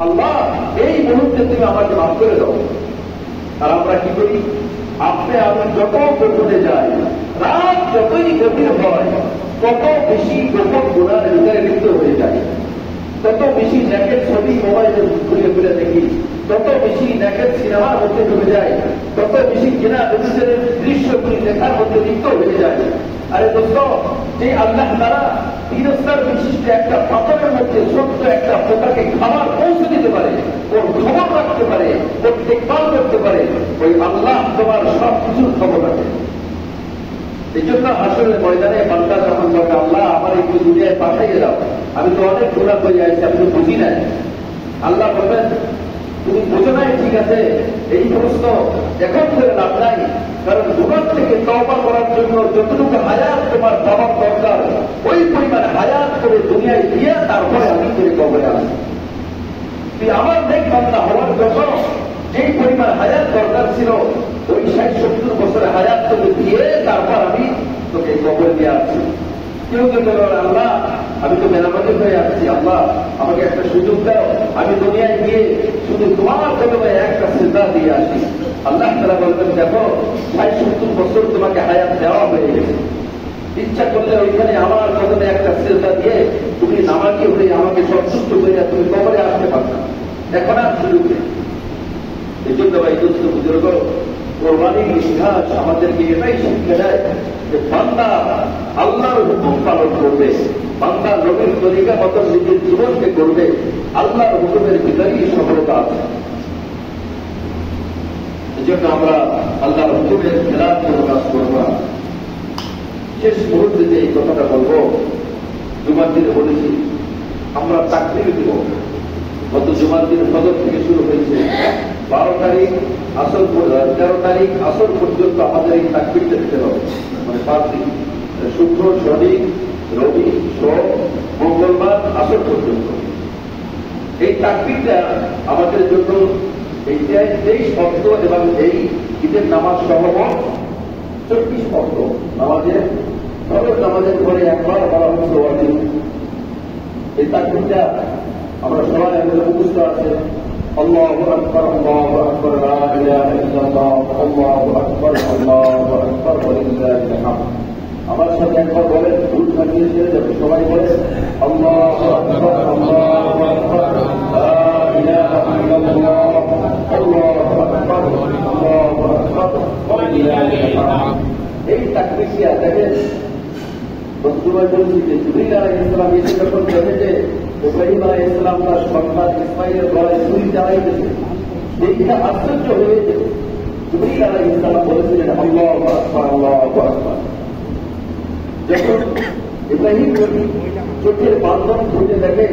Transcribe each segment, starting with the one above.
আল্লাহ এই মুহূর্তে তুমি আমাকে মাফ করে দাও। আর আমরা কি করি? আপনি আমি যত গোপনে যাই, রাত যতই গভীর হয়, তত বেশি গোপন গুণার হৃদয়ে লিপ্ত হয়ে যায়, তত বেশি ন্যাকেট ছবি মোবাইলে খুলে খুলে দেখি, তত বেশি ন্যাকেট সিনেমার মধ্যে ঢুকে যায়, তত বেশি কিনা অফিসের দৃশ্যগুলি দেখার মধ্যে লিপ্ত হয়ে যায়। আরে দোস্ত, যে আল্লাহ তারা তিরস্কার বিশিষ্ট একটা পাথরের মধ্যে ছোট্ট একটা পোকাকে খাবার পৌঁছে দিতে পারে, ওর খবর রাখতে পারে, ওর দেখভাল করতে পারে, ওই আল্লাহ তোমার সব কিছুর খবর রাখে। এই জন্য আসলে ময়দানে বান্দা যখন বলে আল্লাহ আমার একটু দুনিয়ায় পাঠাইয়ে দাও, আমি তো অনেক গুণা করে আসছি, আমি তো বুঝি নাই। আল্লাহ বলবেন তুমি বুঝো নাই, ঠিক আছে, এই প্রশ্ন এখন করে লাভ নাই, কারণ গুণার থেকে তওবা করার জন্য যতটুকু হায়াত তোমার পাওয়ার দরকার, ওই পরিমাণ হায়াত করে দুনিয়ায় দিয়ে তারপরে আমি করে কবরে আসি। তুই আমার নেক বান্দা হওয়ার জন্য যেই পরিমাণ হায়াত দরকার ছিল, ওই 60-70 বছরের হায়াত তোকে দিয়ে তারপর আমি তোকে কবরে দিয়ে আসছি। কেউ কেউ বলে আল্লাহ আমি তো মেরামতি হয়ে আসছি, আল্লাহ আমাকে একটা সুযোগ দাও, আমি দুনিয়ায় গিয়ে শুধু তোমার কদমে একটা সিজদা দিয়ে আসি। আল্লাহ তাআলা বলবেন দেখো 60-70 বছর তোমাকে হায়াত দেওয়া হয়ে গেছে, ইচ্ছা করলে ওইখানে আমার কদমে একটা সিজদা দিয়ে তুমি নামাজি হয়ে আমাকে সন্তুষ্ট করে তুমি কবরে আসতে পারবে, দেখো না সুযোগ নেই। এই জন্য ভাই দোস্ত বুজুর্গ, কোরবানির ইতিহাস আমাদেরকে এটাই শিক্ষা দেয় যে বান্দা আল্লাহর হুকুম পালন করবে, বান্দা নবীর তরিকা মতো নিজের জীবনকে করবে, আল্লাহর হুকুমের ভিতরেই সফলতা আছে। এই জন্য আমরা আল্লাহর হুকুমের খেলাফ কোনো কাজ করব না। শেষ মুহূর্তে যে এই কথাটা বলবো, জুমার দিনে বলেছি আমরা তাকবীর দিব। গত জুমার দিন ফজর থেকে শুরু হয়েছে, 12 তারিখ আসর 13 তারিখ আসর পর্যন্ত আমাদের এই তাকবীরটা দিতে হবে, মানে 5 দিন, শুক্র শনি রবি সোম মঙ্গলবার আসর পর্যন্ত। এই তাকবীরটা আমাদের জন্য এই 23 শব্দ এবং এই ঈদের নামাজ সহ 24 শব্দ আমাদের ফরজ নামাজের পরে একবার বলা হচ্ছে ওয়াজিব। এই তাকবীরটা আমরা সবাই আমাদের মুখস্থ আছে, আল্লাহু আকবার আল্লাহু আকবার লা ইলাহা ইল্লাল্লাহ আল্লাহু আকবার আল্লাহু আকবার ওয়া লিল্লাহিল হামদ। আমার সাথে একবার বলেন, ভুল থাকিয়ে ছেড়ে যাবে, সবাই বলে আল্লাহু আকবার আল্লাহু আকবার লা ইলাহা ইল্লাল্লাহ আল্লাহু আকবার আল্লাহু আকবার ওয়া লিল্লাহিল হামদ। এই তাকবীরটা দেখেন বন্ধুরা বলছি যে জিবরীল আলাইহিস সালাম এসে যখন দেখেছে ইব্রাহিম আলাইহিস সালাম তার সন্তান ইসমাঈলের গলায় ছুরি চালাইতেছে, দেখে আশ্চর্য হয়েছে। জিবরীল আলাইহিস সালাম বলেছিলেন আল্লাহু আকবার আল্লাহু আকবার। যখন ইব্রাহিম চোখের বান্ধব খুঁজে দেখে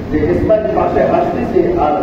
যে ইসমাঈল পাশে আসতেছে আর